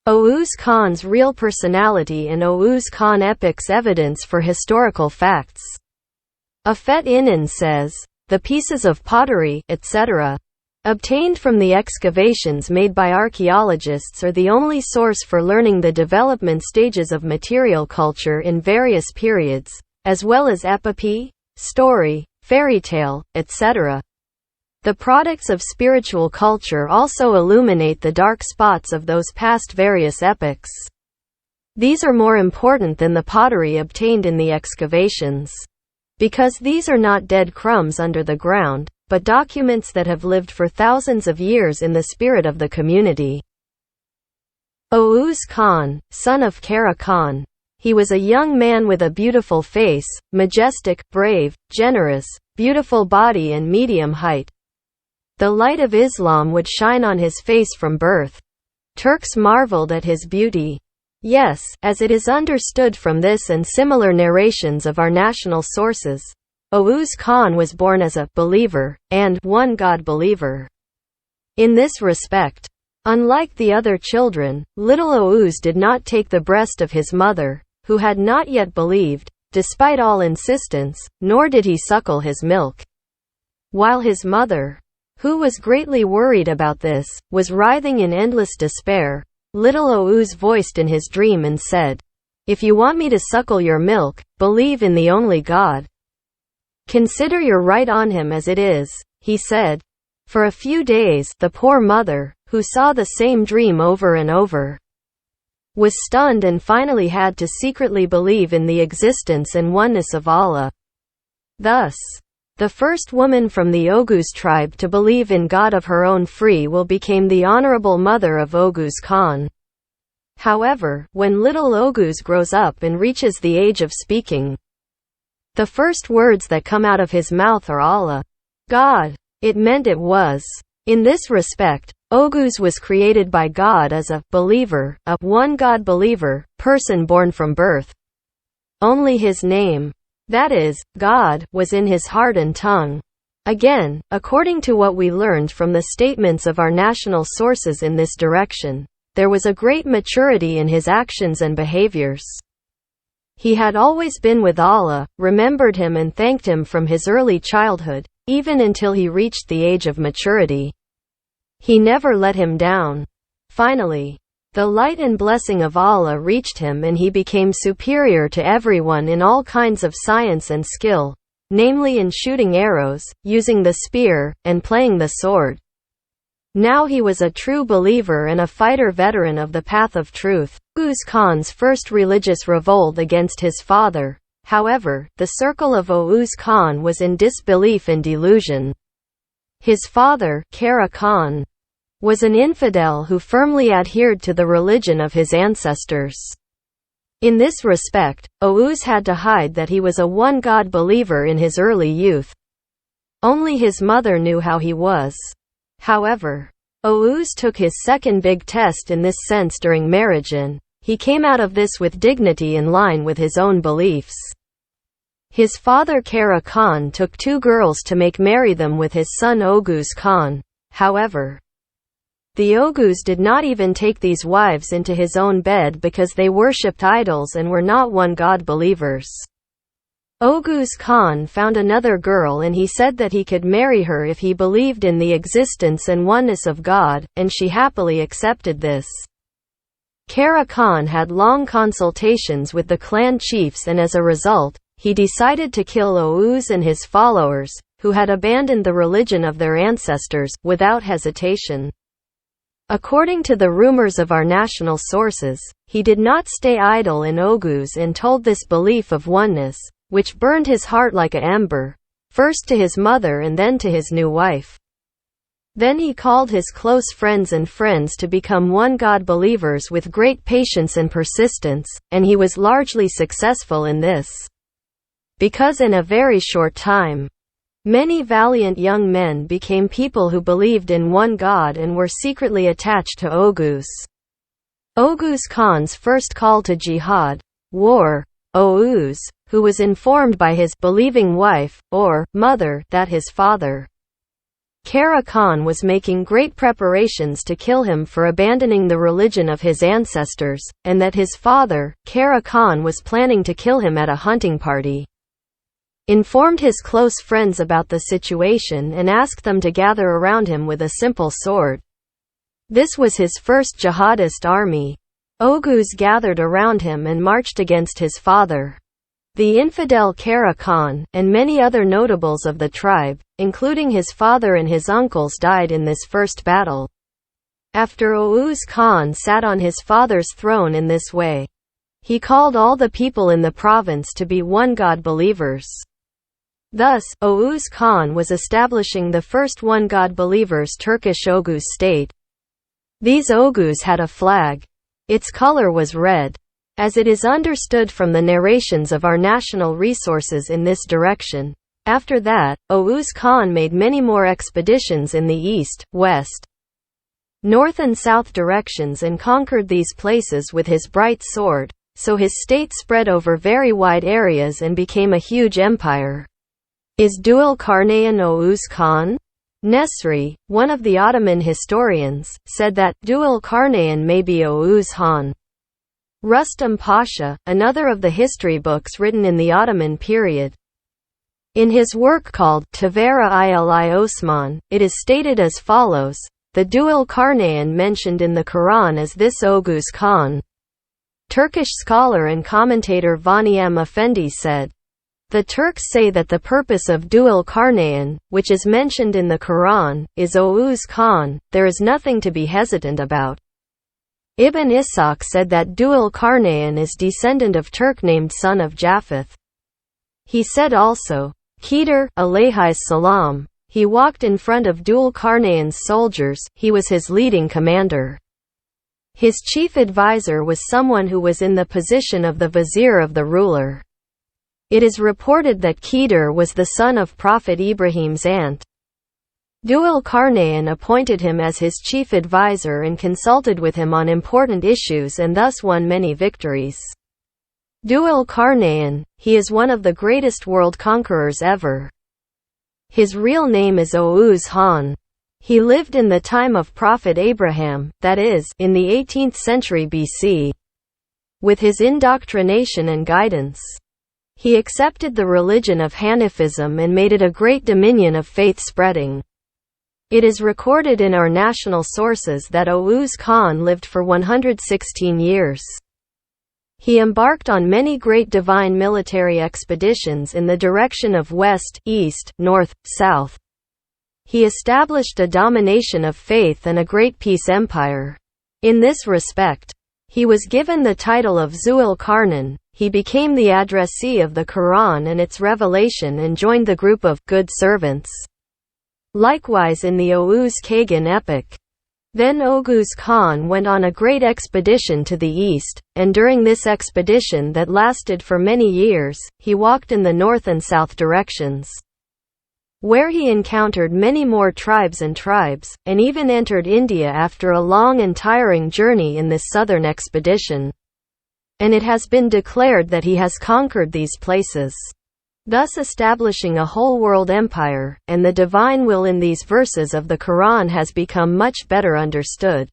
Oğuz Kağan's real personality and Oğuz Kağan epics evidence for historical facts. Afet İnan says, the pieces of pottery, etc., obtained from the excavations made by archaeologists are the only source for learning the development stages of material culture in various periods, as well as epopee, story, fairy tale, etc. The products of spiritual culture also illuminate the dark spots of those past various epochs. These are more important than the pottery obtained in the excavations, because these are not dead crumbs under the ground, but documents that have lived for thousands of years in the spirit of the community. Oğuz Kağan, son of Kara Khan. He was a young man with a beautiful face, majestic, brave, generous, beautiful body and medium height. The light of Islam would shine on his face from birth. Turks marveled at his beauty. Yes, as it is understood from this and similar narrations of our national sources, Oğuz Kağan was born as a believer, and one God believer. In this respect, unlike the other children, little Oğuz did not take the breast of his mother, who had not yet believed, despite all insistence, nor did he suckle his milk. While his mother, who was greatly worried about this, was writhing in endless despair, little Oğuz voiced in his dream and said, "If you want me to suckle your milk, believe in the only God. Consider your right on him as it is," he said. For a few days, the poor mother, who saw the same dream over and over, was stunned and finally had to secretly believe in the existence and oneness of Allah. Thus, the first woman from the Oghuz tribe to believe in God of her own free will became the honorable mother of Oğuz Kağan. However, when little Oğuz grows up and reaches the age of speaking, the first words that come out of his mouth are Allah, God. It meant it was. In this respect, Oghuz was created by God as a believer, a one God believer, person born from birth. Only his name, that is, God, was in his heart and tongue. Again, according to what we learned from the statements of our national sources in this direction, there was a great maturity in his actions and behaviors. He had always been with Allah, remembered him and thanked him from his early childhood, even until he reached the age of maturity. He never let him down. Finally, the light and blessing of Allah reached him and he became superior to everyone in all kinds of science and skill, namely in shooting arrows, using the spear, and playing the sword. Now he was a true believer and a fighter veteran of the path of truth. Oğuz Kağan's first religious revolt against his father, however, the circle of Oğuz Kağan was in disbelief and delusion. His father, Kara Khan, was an infidel who firmly adhered to the religion of his ancestors. In this respect, Oğuz had to hide that he was a one-God believer in his early youth. Only his mother knew how he was. However, Oğuz took his second big test in this sense during marriage and he came out of this with dignity in line with his own beliefs. His father Kara Khan took 2 girls to marry them with his son Oğuz Kağan. However, the Oghuz did not even take these wives into his own bed because they worshipped idols and were not one God believers. Oğuz Kağan found another girl and he said that he could marry her if he believed in the existence and oneness of God, and she happily accepted this. Kara Khan had long consultations with the clan chiefs and as a result, he decided to kill Oğuz and his followers, who had abandoned the religion of their ancestors, without hesitation. According to the rumors of our national sources, he did not stay idle in Oghuz and told this belief of oneness, which burned his heart like an ember, first to his mother and then to his new wife. Then he called his close friends and friends to become one God believers with great patience and persistence, and he was largely successful in this. Because in a very short time, many valiant young men became people who believed in one God and were secretly attached to Oghuz. Oğuz Kağan's first call to jihad, war, Oğuz, who was informed by his believing wife, or mother, that his father Kara Khan was making great preparations to kill him for abandoning the religion of his ancestors, and that his father, Kara Khan, was planning to kill him at a hunting party. Informed his close friends about the situation and asked them to gather around him with a simple sword. This was his first jihadist army. Oghuz gathered around him and marched against his father, the infidel Kara Khan, and many other notables of the tribe, including his father and his uncles, died in this first battle. After Oğuz Khan sat on his father's throne in this way, he called all the people in the province to be one God believers. Thus, Oğuz Khan was establishing the first one God believers Turkish Oghuz state. These Oghuz had a flag. Its color was red. As it is understood from the narrations of our national resources in this direction. After that, Oğuz Khan made many more expeditions in the east, west, north and south directions and conquered these places with his bright sword, so his state spread over very wide areas and became a huge empire. Is Dhu'l-Qarnayn Oğuz Khan? Nesri, one of the Ottoman historians, said that Dhu'l-Qarnayn may be Oğuz Khan. Rustam Pasha, another of the history books written in the Ottoman period, in his work called Tevratta Osman, it is stated as follows: the Dhu'l-Qarnayn mentioned in the Quran is this Oghuz Khan. Turkish scholar and commentator Vani M. Effendi said, the Turks say that the purpose of Dhu'l-Qarnayn, which is mentioned in the Quran, is Oghuz Khan. There is nothing to be hesitant about. Ibn Ishaq said that Dhu'l-Qarnayn is descendant of Turk named son of Japheth. He said also, Khidr, alayhis salam, he walked in front of Dhu'l-Qarnayn's soldiers, he was his leading commander. His chief advisor was someone who was in the position of the vizier of the ruler. It is reported that Khidr was the son of Prophet Ibrahim's aunt. Dhu'l-Qarnayn appointed him as his chief advisor and consulted with him on important issues and thus won many victories. Dhu'l-Qarnayn, he is one of the greatest world conquerors ever. His real name is Oğuz Kağan. He lived in the time of Prophet Abraham, that is, in the 18th century BC. With his indoctrination and guidance, he accepted the religion of Hanifism and made it a great dominion of faith spreading. It is recorded in our national sources that Oğuz Kağan lived for 116 years. He embarked on many great divine military expeditions in the direction of west, east, north, south. He established a domination of faith and a great peace empire. In this respect, he was given the title of Dhu'l-Qarnayn. He became the addressee of the Quran and its revelation and joined the group of good servants. Likewise in the Oğuz Kağan epic. Then Oghuz Khan went on a great expedition to the east, and during this expedition that lasted for many years, he walked in the north and south directions, where he encountered many more tribes, and even entered India after a long and tiring journey in this southern expedition. And it has been declared that he has conquered these places, thus establishing a whole world empire, and the divine will in these verses of the Quran has become much better understood.